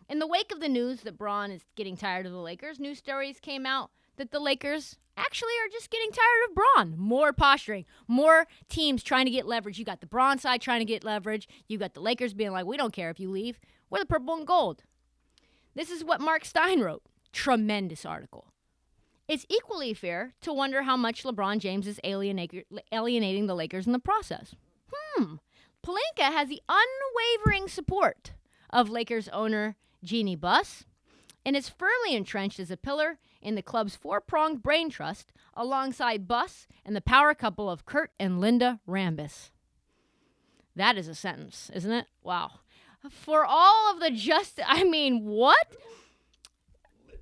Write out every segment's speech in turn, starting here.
In the wake of the news that Bron is getting tired of the Lakers, news stories came out that the Lakers actually are just getting tired of Bron. More posturing, more teams trying to get leverage. You got the Bron side trying to get leverage. You got the Lakers being like, we don't care if you leave. We're the purple and gold. This is what Mark Stein wrote. Tremendous article. It's equally fair to wonder how much LeBron James is alienating the Lakers in the process. Pelinka has the unwavering support of Lakers owner Jeannie Buss and is firmly entrenched as a pillar in the club's four-pronged brain trust alongside Buss and the power couple of Kurt and Linda Rambis. That is a sentence, isn't it? Wow. For all of the what?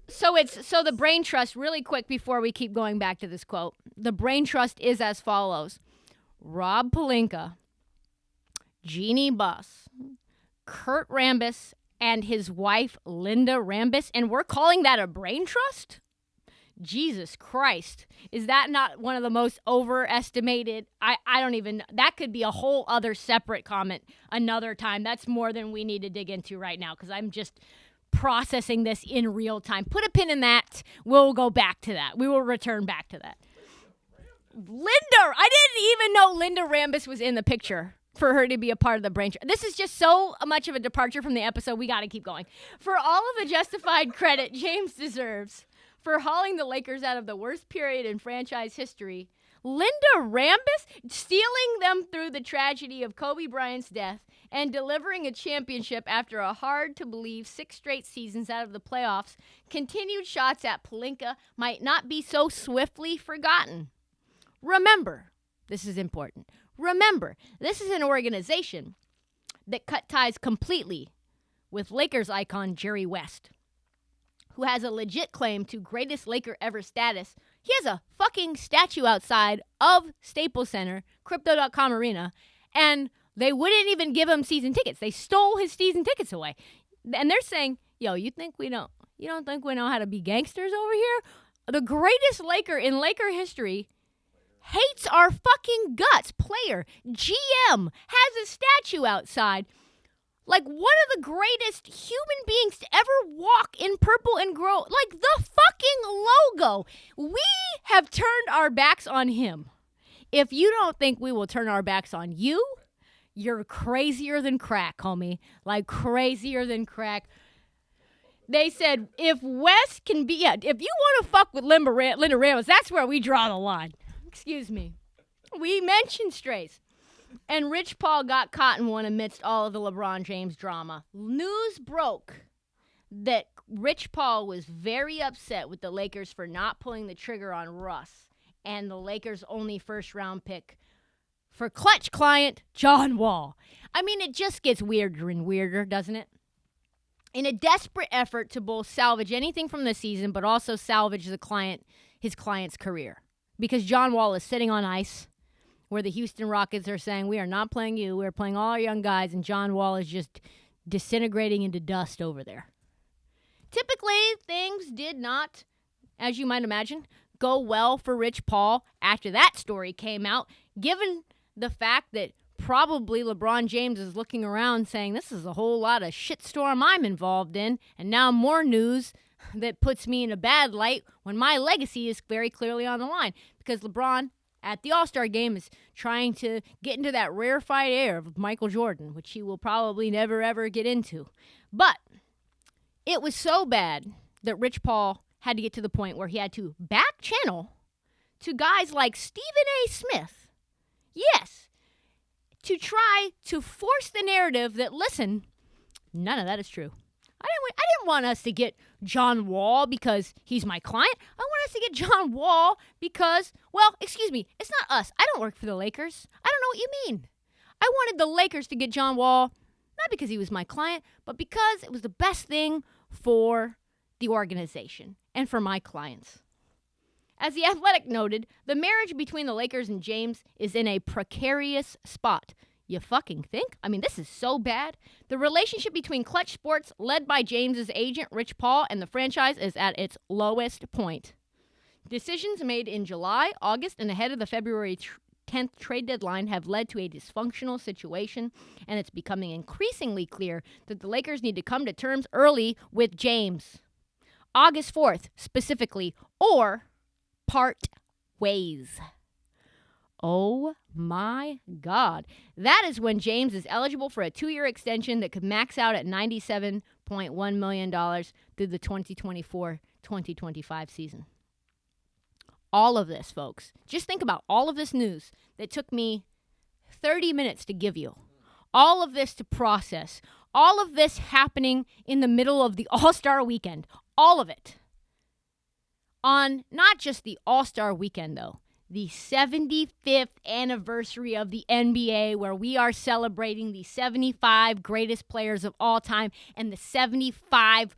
So the brain trust, really quick before we keep going back to this quote. The brain trust is as follows. Rob Pelinka, Jeannie Buss, Kurt Rambis, and his wife, Linda Rambis, and we're calling that a brain trust? Jesus Christ. Is that not one of the most overestimated? I don't even, that could be a whole other separate comment another time. That's more than we need to dig into right now because I'm just processing this in real time. Put a pin in that. We'll go back to that. We will return back to that. Linda, I didn't even know Linda Rambis was in the picture for her to be a part of the brain trust. This is just so much of a departure from the episode. We got to keep going. For all of the justified credit James deserves for hauling the Lakers out of the worst period in franchise history, Linda Rambis stealing them through the tragedy of Kobe Bryant's death and delivering a championship after a hard-to-believe 6 straight seasons out of the playoffs, continued shots at Pelinka might not be so swiftly forgotten. Remember, this is important. Remember, this is an organization that cut ties completely with Lakers icon Jerry West, who has a legit claim to greatest Laker ever status. He has a fucking statue outside of Staples Center, Crypto.com Arena, and they wouldn't even give him season tickets. They stole his season tickets away. And they're saying, yo, you don't think we know how to be gangsters over here? The greatest Laker in Laker history hates our fucking guts. Player, GM, has a statue outside. Like one of the greatest human beings to ever walk in purple and grow. Like the fucking logo. We have turned our backs on him. If you don't think we will turn our backs on you, you're crazier than crack, homie. Like crazier than crack. They said, if West can be, if you want to fuck with Linda Ramos, that's where we draw the line. Excuse me. We mentioned strays. And Rich Paul got caught in one amidst all of the LeBron James drama. News broke that Rich Paul was very upset with the Lakers for not pulling the trigger on Russ and the Lakers' only first-round pick for clutch client John Wall. I mean, it just gets weirder and weirder, doesn't it? In a desperate effort to both salvage anything from the season, but also salvage his client's career. Because John Wall is sitting on ice, where the Houston Rockets are saying, we are not playing you, we're playing all our young guys, and John Wall is just disintegrating into dust over there. Typically, things did not, as you might imagine, go well for Rich Paul after that story came out, given the fact that probably LeBron James is looking around saying, this is a whole lot of shitstorm I'm involved in, and now more news that puts me in a bad light when my legacy is very clearly on the line. Because LeBron, at the All-Star game, is trying to get into that rarefied air of Michael Jordan, which he will probably never, ever get into. But it was so bad that Rich Paul had to get to the point where he had to back channel to guys like Stephen A. Smith. Yes, to try to force the narrative that, listen, none of that is true. I didn't want us to get John Wall because he's my client. I want us to get John Wall because, well, excuse me, it's not us. I don't work for the Lakers. I don't know what you mean. I wanted the Lakers to get John Wall, not because he was my client, but because it was the best thing for the organization and for my clients. As The Athletic noted, the marriage between the Lakers and James is in a precarious spot. You fucking think? I mean, this is so bad. The relationship between Clutch Sports, led by James's agent, Rich Paul, and the franchise is at its lowest point. Decisions made in July, August, and ahead of the February 10th trade deadline have led to a dysfunctional situation, and it's becoming increasingly clear that the Lakers need to come to terms early with James. August 4th, specifically, or part ways. Oh my God. That is when James is eligible for a 2-year extension that could max out at $97.1 million through the 2024-2025 season. All of this, folks. Just think about all of this news that took me 30 minutes to give you. All of this to process. All of this happening in the middle of the All-Star weekend. All of it. On not just the All-Star weekend, though. The 75th anniversary of the NBA, where we are celebrating the 75 greatest players of all time and the 75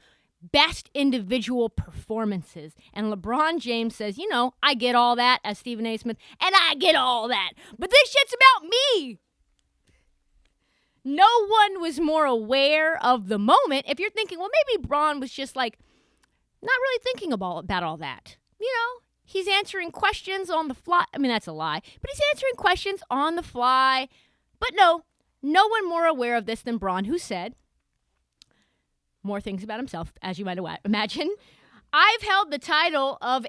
best individual performances. And LeBron James says, you know, I get all that, as Stephen A. Smith, and I get all that. But this shit's about me. No one was more aware of the moment. If you're thinking, well, maybe Bron was just like, not really thinking about all that. You know, he's answering questions on the fly. I mean, that's a lie. But he's answering questions on the fly. But no one more aware of this than Bron, who said more things about himself, as you might imagine. I've held the title of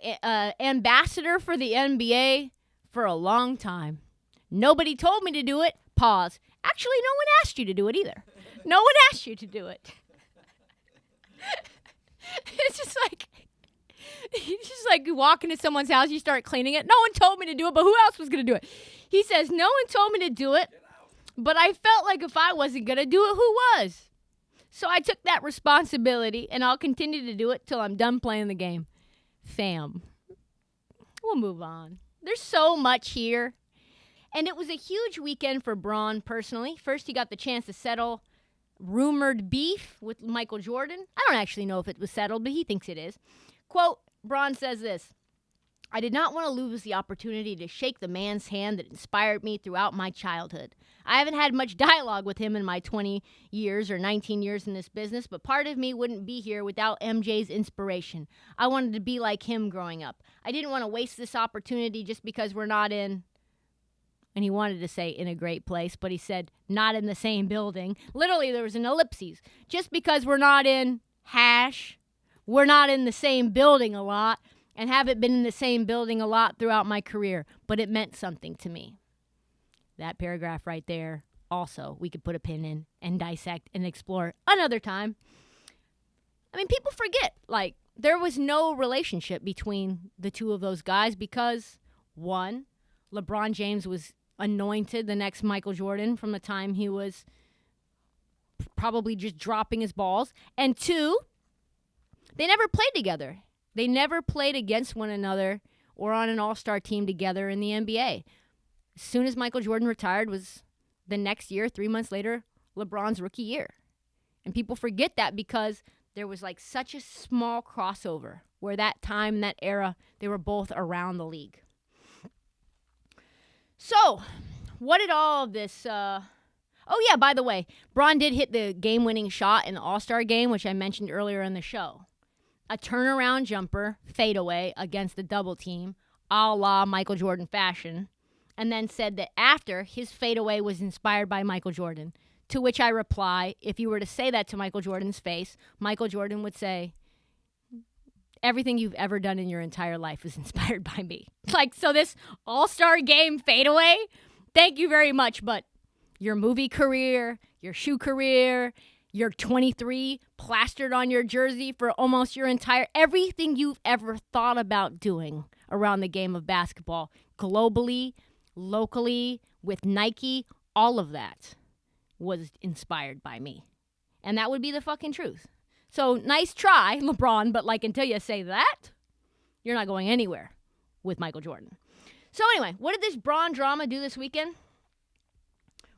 ambassador for the NBA for a long time. Nobody told me to do it. Pause. Actually, no one asked you to do it either. No one asked you to do it. It's just like you walk into someone's house, you start cleaning it. No one told me to do it, but who else was going to do it? He says, no one told me to do it, but I felt like if I wasn't going to do it, who was? So I took that responsibility, and I'll continue to do it till I'm done playing the game. Fam. We'll move on. There's so much here. And it was a huge weekend for Bron personally. First, he got the chance to settle rumored beef with Michael Jordan. I don't actually know if it was settled, but he thinks it is. Quote, Bron says this, I did not want to lose the opportunity to shake the man's hand that inspired me throughout my childhood. I haven't had much dialogue with him in my 20 years or 19 years in this business, but part of me wouldn't be here without MJ's inspiration. I wanted to be like him growing up. I didn't want to waste this opportunity just because we're not in, and he wanted to say in a great place, but he said not in the same building. Literally, there was an ellipses. Just because we're not in we're not in the same building a lot and haven't been in the same building a lot throughout my career, but it meant something to me. That paragraph right there, also, we could put a pin in and dissect and explore another time. I mean, people forget, like, there was no relationship between the two of those guys because, one, LeBron James was anointed the next Michael Jordan from the time he was probably just dropping his balls. And two, they never played together. They never played against one another or on an all-star team together in the NBA. As soon as Michael Jordan retired was the next year, 3 months later, LeBron's rookie year. And people forget that because there was like such a small crossover where that time, that era, they were both around the league. So, what did all of this... Oh, yeah, by the way, Bron did hit the game-winning shot in the All-Star game, which I mentioned earlier in the show. A turnaround jumper, fadeaway, against the double team, a la Michael Jordan fashion, and then said that after, his fadeaway was inspired by Michael Jordan, to which I reply, if you were to say that to Michael Jordan's face, Michael Jordan would say, everything you've ever done in your entire life is inspired by me. Like, so this All-Star game fadeaway, thank you very much, but your movie career, your shoe career, your 23 plastered on your jersey for almost your entire, everything you've ever thought about doing around the game of basketball, globally, locally, with Nike, all of that was inspired by me. And that would be the fucking truth. So nice try, LeBron, but like until you say that, you're not going anywhere with Michael Jordan. So anyway, what did this Bron drama do this weekend?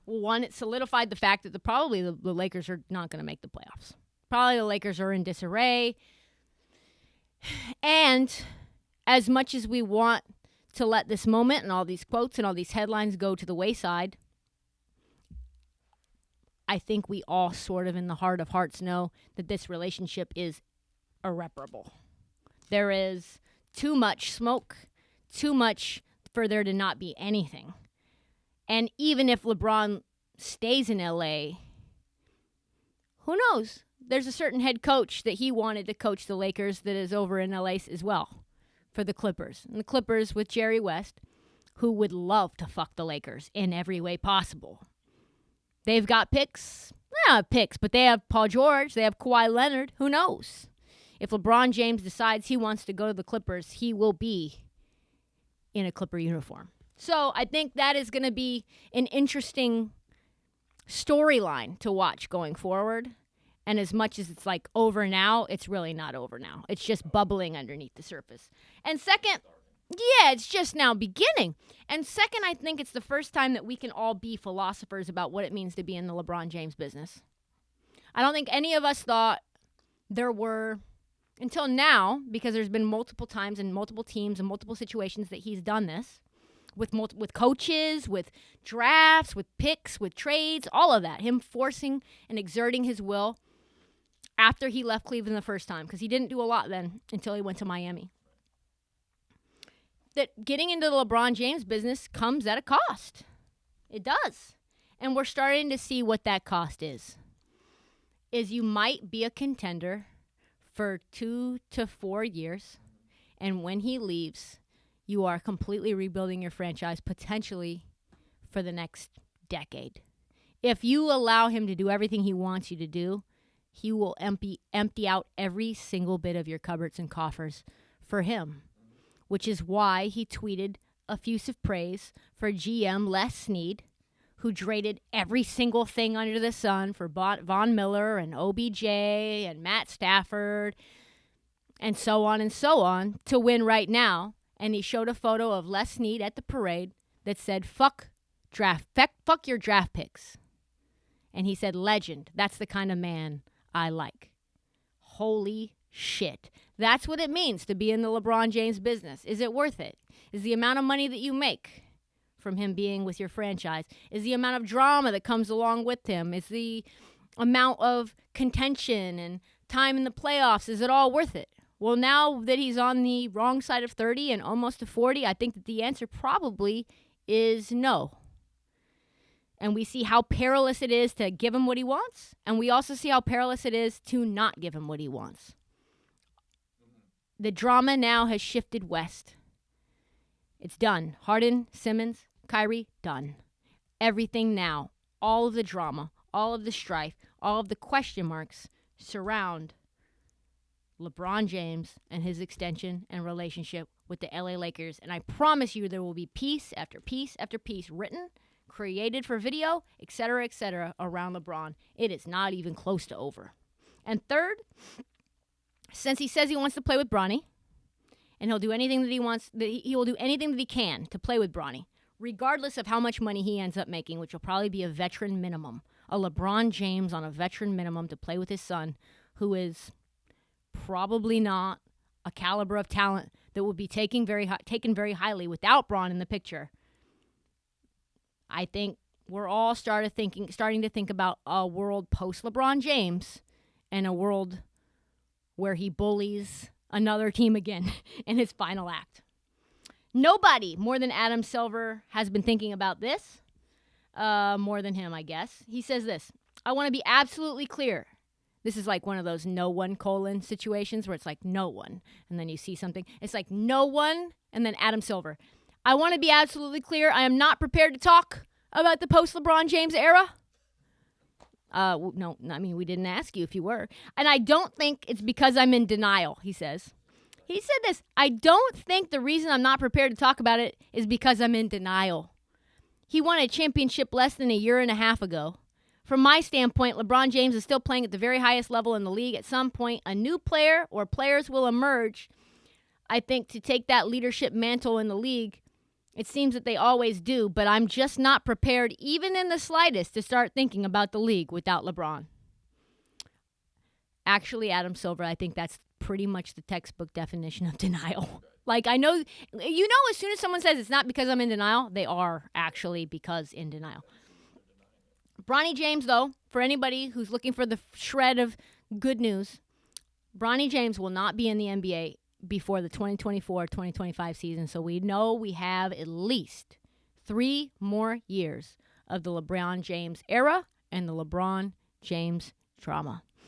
Well, one, it solidified the fact that probably the Lakers are not going to make the playoffs. Probably the Lakers are in disarray. And as much as we want to let this moment and all these quotes and all these headlines go to the wayside, I think we all sort of in the heart of hearts know that this relationship is irreparable. There is too much smoke, too much for there to not be anything. And even if LeBron stays in LA, who knows? There's a certain head coach that he wanted to coach the Lakers that is over in LA as well for the Clippers. And the Clippers with Jerry West, who would love to fuck the Lakers in every way possible. They've got picks. Not picks, but they have Paul George. They have Kawhi Leonard. Who knows? If LeBron James decides he wants to go to the Clippers, he will be in a Clipper uniform. So I think that is going to be an interesting storyline to watch going forward. And as much as it's like over now, it's really not over now. It's just bubbling underneath the surface. And second, yeah, it's just now beginning. And second, I think it's the first time that we can all be philosophers about what it means to be in the LeBron James business. I don't think any of us thought there were, until now, because there's been multiple times and multiple teams and multiple situations that he's done this, with coaches, with drafts, with picks, with trades, all of that. Him forcing and exerting his will after he left Cleveland the first time, because he didn't do a lot then until he went to Miami. That getting into the LeBron James business comes at a cost. It does. And we're starting to see what that cost is you might be a contender for 2 to 4 years, and when he leaves, you are completely rebuilding your franchise potentially for the next decade. If you allow him to do everything he wants you to do, he will empty out every single bit of your cupboards and coffers for him, which is why he tweeted effusive praise for GM Les Snead, who traded every single thing under the sun for Von Miller and OBJ and Matt Stafford and so on to win right now. And he showed a photo of Les Snead at the parade that said, fuck your draft picks. And he said, legend. That's the kind of man I like. Holy shit. That's what it means to be in the LeBron James business. Is it worth it? Is the amount of money that you make from him being with your franchise? Is the amount of drama that comes along with him? Is the amount of contention and time in the playoffs, is it all worth it? Well, now that he's on the wrong side of 30 and almost to 40, I think that the answer probably is no. And we see how perilous it is to give him what he wants, and we also see how perilous it is to not give him what he wants. The drama now has shifted west. It's done. Harden, Simmons, Kyrie, done. Everything now, all of the drama, all of the strife, all of the question marks surround LeBron James and his extension and relationship with the LA Lakers. And I promise you there will be piece after piece after piece written, created for video, etc., around LeBron. It is not even close to over. And third, since he says he wants to play with Bronny, and he'll do anything that he wants, he will do anything that he can to play with Bronny, regardless of how much money he ends up making, which will probably be a veteran minimum. A LeBron James on a veteran minimum to play with his son, who is probably not a caliber of talent that would be taken very highly without Bron in the picture. I think we're all starting to think about a world post LeBron James and a world where he bullies another team again in his final act. Nobody more than Adam Silver has been thinking about this, more than him, I guess. He says this: I want to be absolutely clear. This is like one of those no one : situations where it's like no one, and then you see something. It's like no one, and then Adam Silver. I want to be absolutely clear. I am not prepared to talk about the post-LeBron James era. No, I mean, we didn't ask you if you were. And I don't think it's because I'm in denial, he says. He said this: I don't think the reason I'm not prepared to talk about it is because I'm in denial. He won a championship less than a year and a half ago. From my standpoint, LeBron James is still playing at the very highest level in the league. At some point, a new player or players will emerge, I think, to take that leadership mantle in the league. It seems that they always do, but I'm just not prepared, even in the slightest, to start thinking about the league without LeBron. Actually, Adam Silver, I think that's pretty much the textbook definition of denial. Like, I know, as soon as someone says it's not because I'm in denial, they are actually because in denial. Bronny James, though, for anybody who's looking for the shred of good news, Bronny James will not be in the NBA before the 2024-2025 season. So we know we have at least 3 more years of the LeBron James era and the LeBron James drama.